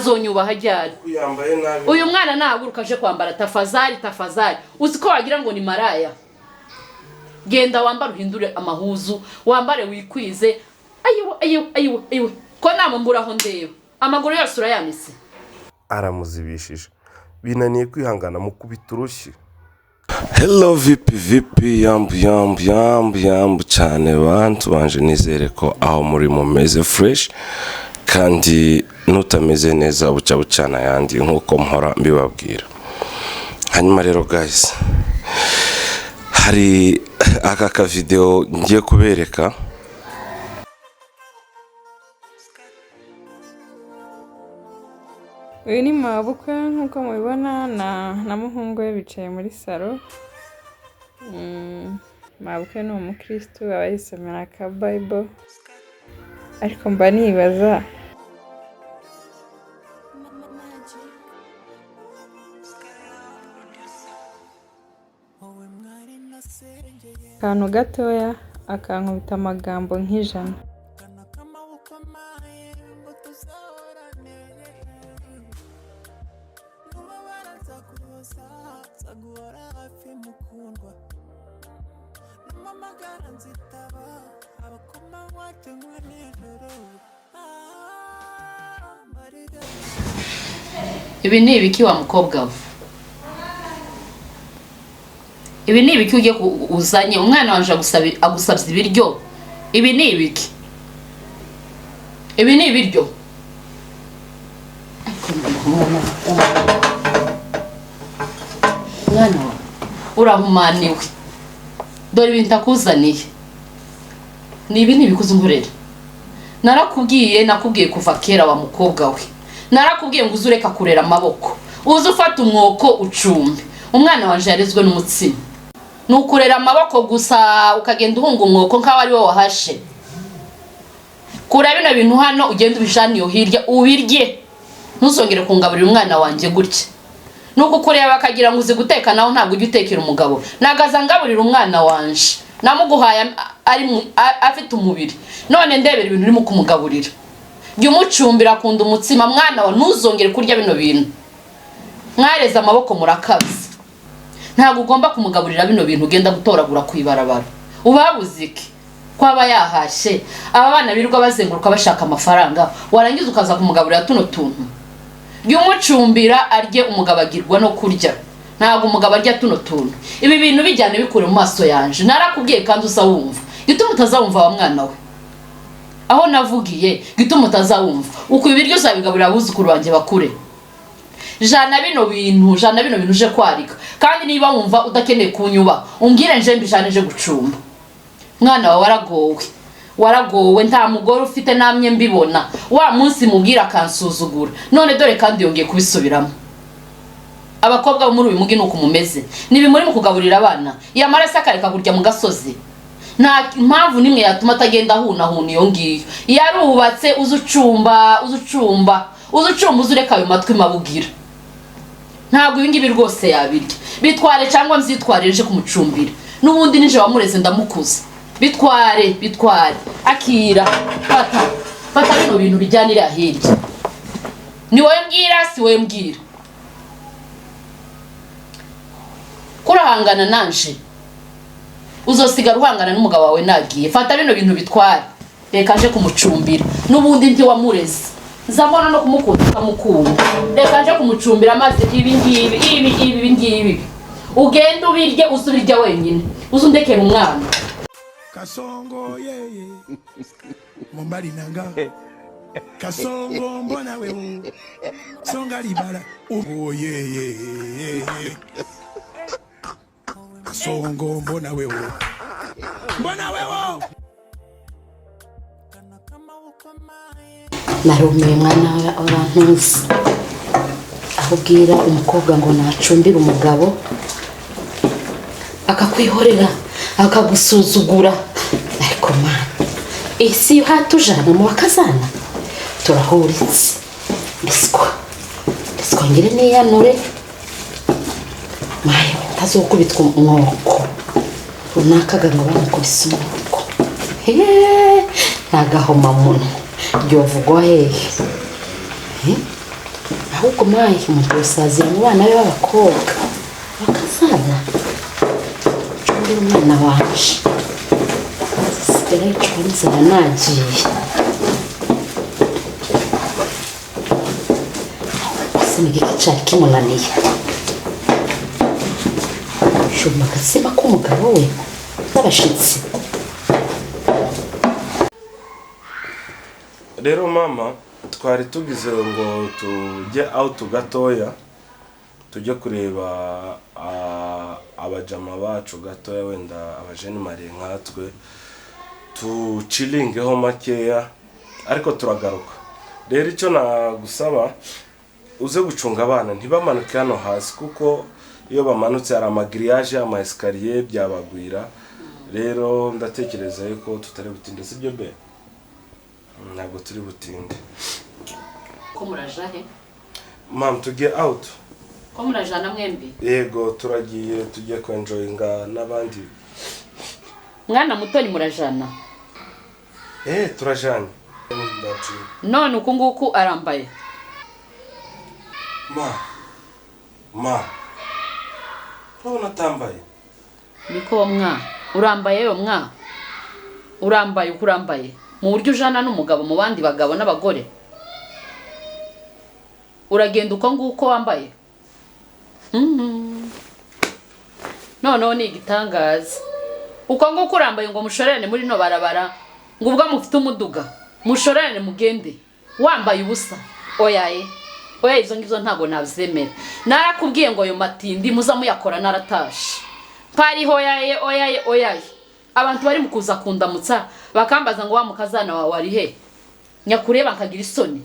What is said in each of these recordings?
azonyubaha ryari uyu mwana nahaguruka aje kwambara tafazari uziko wagira ngo ni maraya genda wambara uhindure amahuzu wambare wikwize ayiwe ko namamburaho ndeba amaguru yose urayamise aramuzibishije binaniye kwihangana mu kubiturushye. Hello vipi yambu cyane bantu banje nizere ko aho muri mumeze fresh kandi nutameze neza bucana yandi nkuko mpora mbibabwira. Hanyuma rero guys hari aka video ngiye kubereka uyu ni mabukwe nkuko mubibona na muhungu we bicaye muri salo. Mabukwe ni umukristo aba yisomera ka Bible ariko mba nibaza akantu gatoya akankubita amagambo nk'ijana. Ibi ni ibiki wa mukobwa we? Ibi ni ibiki ugiye uzanye umwana wanje agusabye ibiryo? Ibi ni ibiki? Ibi ni ibiryo? Mwana urahumaniwe. Dore ibintu akuzaniye. Ni ibi ntibikuze unkorera. Nakubwiye kuva kera wa mukobwa we. Narakubwiye ngo uzureka kurera amaboko. Uza ufata umwoko ucumbe. Umwana wanje yarezwe n'umutsima. Nukurera amaboko gusa ukagenda uhunga umwoko nkaho ari wo wahashe. Kura bino bintu hano ugenda ubijaniyo hirya ubirye. Ntuzongere kungaburira umwana wanje gutya. Nuko kureba bakagira ngo uzi guteka naho ntabwo ujye utekera umugabo. Nagaza ngaburira umwana wanje. Namuguhaye afite umubiri. None ndebera ibintu urimo kumugaburira. Umucumbira akunda umutsima mwana wa ntuzongere kurya bino bintu. Mwareze amaboko murakaze. Ntabwo ugomba kumugaburira bino bintu ugenda gutoragura kwibarabara. Ubabuzike kwaba yahashe aba bana birirwa bazenguruka bashaka amafaranga warangiza ukaza kumugaburira tuno tuntu. Umucumbira arye umugabagirwa no kurya. Ntabwo umugabo arya tuno tuntu. Ibi bintu bijyane bikure mu maso yanje. Narakubwiye kandi uzawumva. Gituma utazawumva wa mwana we. Aho navugiye gituma utazawumva. Uko ibiryo zabigaburira abuzukuru banje bakure. Jana bino bintu uje kwarika. Kandi niba wumva udakeneye kunyuba, umbwire nje mbijane gucumba. Mwana wawe waragowe nta mugore ufite namye mbibona. Wa munsi mubwira kansuzugura. None dore kandi yongeye kubisubiramo. Abakobwa bo muri uyu mugi nuko mumeze. Nibi muri mu kugaburira abana. Yamara sakareka kurya mu gasozi. Nta mpamvu nimwe yatuma atagenda huna iyo ngiyo. Yarubatse uzucumba uzureka ayo matwi mabugira. Ntabwo ibingibi rwose yabirya. Bitware cyangwa mzitwareje kumucumbira. Nubundi nije wamureze ndamukuza. Bitware akira fata bino bintu bijyanira hirya. Ni wowe mbwira si wowe mbwira. Kurahangana nanje uzosigara uhangana n'umugabo wawe nagiye. Fata bino bintu bitware reka nje kumucumbira. Nubundi nti wamureze nzabona no kumukunda kamukunda. Reka nje kumucumbira maze ibi ngibi ugende ubirye uzubirya wenyine uzundekera umwana. Kasongo yeye mumbali nanga Kasongo mbona wewe songa libala yeye Kasongo mbona wewe Narumiye mwana orantuzi. Ahubwira umukobwa ngo nacumbira umugabo akakwihorera akagusuzugura. Ariko mana isi yo hatujana mu bakazana turahuritse. Ndiswa ngire niyanure maye tazokubitwa umwoko runakaga ngo bamukubise umwoko. Nagahoma muno ryovugwa hehe. ahubwo mayi umuntu yosazira mu bana be b'abakobwa bakazana undi umwana wanje sigara yicwa n'inzara nagiye sinigiki cari kimunaniye shuma agatsima k'umugabo we n'abashitsi. rero mama twari tugize ngo tujye out gatoya tujye kureba abajama bacu gatoya wenda abajeni mari nkatwe tucilingeho makeya ariko turagaruka. rero icyo nagusaba uze gucunga abana ntibamanuke hano hasi kuko iyo bamanutse hari amagiriyaje ama escalier byabagwira. rero ndatekereza yuko tutari butinde sibyo be? ntabwo turi butinde. Ko murajahe? Mam tujye out. Ko murajana mwembi? Yego turagiye tujye ko enjoyinga n'abandi. Mwana mutoni murajana? Turajana. None uku nguku arambaye. Ma. Urabona tambaye? Niko urambaye yo urambaye ukurambaye mu buryo ujana n'umugabo mu bandi bagabo n'abagore. Uragenda uko nguko wambaye. No ni igitangaza. Uko nguko urambaye ngo mushorerane muri no barabara ngo ubwo mufite umuduga mushorerane mugende wambaye ubusa. Oya izo ngizo ntago navyemera. Narakubwiye ngo yo matindi muza muyakora naratashe. Pari oyaye. Abantu bari mukuza kundamutsa bakambaza ngo wa mukazana wawe ari he? Nyakureba nkagira isoni.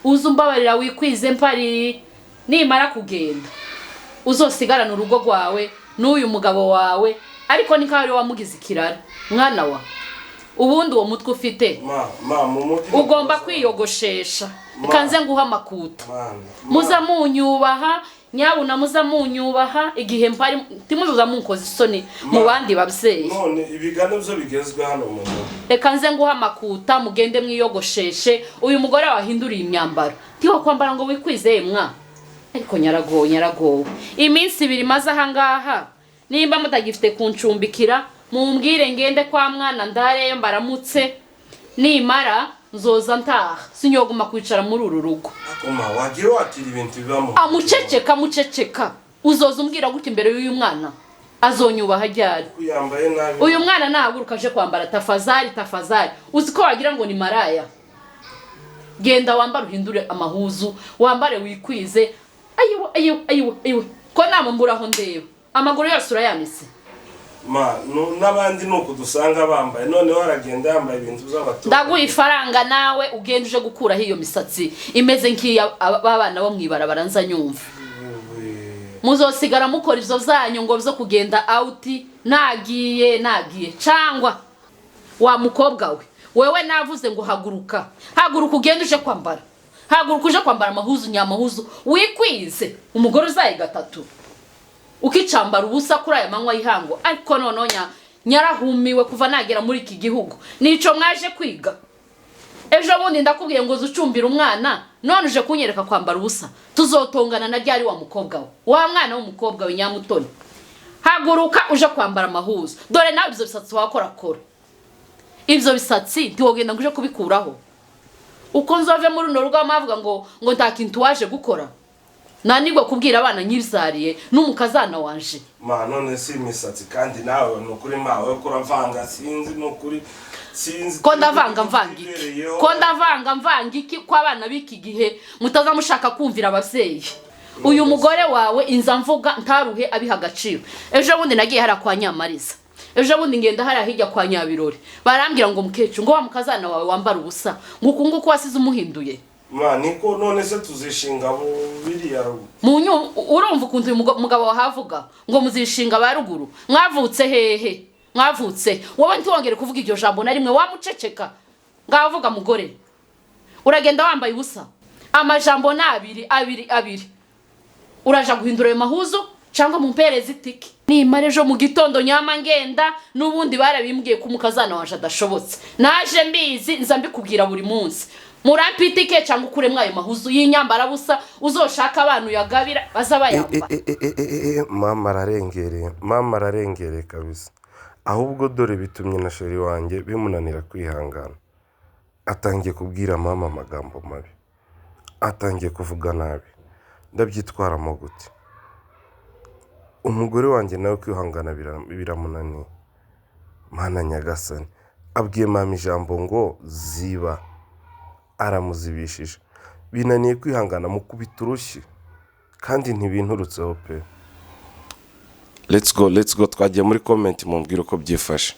Uzumbabarira wikwize mpari nimara kugenda. Uzosigarana urugo rwawe n'uyu mugabo wawe ariko nikari wamugize ikirara. Mwana wa ubundi uwo mutwe ufite ugomba kwiyogoshesha ikanze nguha amakuta. Muza munyubaha nyabuna muza munyubaha igihe mpari timuzuza munkoza isoni mu bandi babyeyi. None ibigano byo bigezwe hano mu ngo. Reka nze nguha amakuta mugende mwiyogosheshe uyu mugore wahinduriye imyambaro tiho kwambara ngo wikwizeye mwa. Ariko nyarago iminsi ibiri maze aha ngaha nimba mutagifite kuncumbikira mumbwire ngende kwa mwana ndareyo mbaramutse nimara nzoza ntaha sinyoguma kwicara muri uru rugo. Akoma wagiye watira ibintu bibamo. Muceceka uzoza umbwira gute imbere y'uyu mwana azonyubaha ryari? Kuyambaye nabi. Uyu mwana nahaguruka aje kwambara tafazari uziko wagira ngo ni maraya. Genda wambara uhindure amahuzu wambare wikwize. Ayiwe ko namumburaho ndeba amaguru yose urayanise. N'abandi nuko dusanga bambaye none waragenda yambaye ibintu by'abato. Ndaguha ifaranga nawe ugenda uje gukuraho iyo misatsi imeze nk'iya babana bo mwibarabara nza nyumva. Muzosigara mukora ivyo zanyu ngo byo kugenda out nagiye cangwa wa mukobwa wewe navuze ngo haguruka ugenda uje kwambara. Haguruka uje kwambara amahuzu nyamahuzu wikwize umugore uzaye gatatu ukicambara ubusa kuri aya manywa yihango. Ariko nononya nyarahumiwe kuva nagera muri iki gihugu nico mwaje kwiga. Ejo bundi ndakubwiye ngo uzucumbira umwana none uje kunyereka kwambara ubusa tuzotongana na ryari wa mukobwa wa mwana w'umukobwa we Nyamutoni. Haguruka uje kwambara amahuzu dore nawe ibyo bisatsi wakora ibyo bisatsi ntiwogenda nguje kubikuraho. Uko nzove muri no rugo amavuga ngo nta kintu waje gukora nanigwa kubwira abana nyibzariye n'umukazana wanje. None si imisatsi kandi nawe nukuri mawe ko uravanga sinzi nukuri sinzi ko ndavanga mvangiki kwa abana biki gihe mutaza mushaka kumvira abavyeyi. Uyu mugore wawe inza mvuga ntaruhe abiha agaciro. Ejo bundi nagiye hara kwa Nyamariza. Ejo bundi ngenda hara hirya kwa Nyabirori barambwira ngo mukecu ngo wa mukazana wawe wambara ubusa nguko wasize umuhinduye. Niko none se tuzishinga biriya rugo. Urumva ukuntu uyu mugabo wahavuga ngo muzishinga baruguru mwavutse hehe wowe ntiwongere kuvuga iryo jambo na rimwe wamuceceka ngavuga mugore uragenda wambaye ubusa amajambo na abiri uraja guhindura ayo mahuzu cyangwa mumpereze itiki nimare ejo mu gitondo nyama ngenda n'ubundi barabimbwiye ko umukazana waje adashobotse naje mbizi nza mbikubwira buri munsi murampitike cyangwa ukuremwe ayo mahuzu y'inyambara busa uzoshaka abantu yagabira baza bayamba. mama ararengereye kabisa. Ahubwo dore bitumye na sheri wanjye bimunanira kwihangana. Atangiye kubwira mama amagambo mabi, atangiye kuvuga nabi. Ndabyitwaramo gute? Umugore wanjye nawe kwihangana biramunaniye. Mana nyagasani, abwiye mama ijambo ngo ziba, aramuzibishije. Binaniye kwihangana mukubita urushyi kandi ntibinturutseho pe. Let's go twagiye muri comment mumbwira uko byifashe.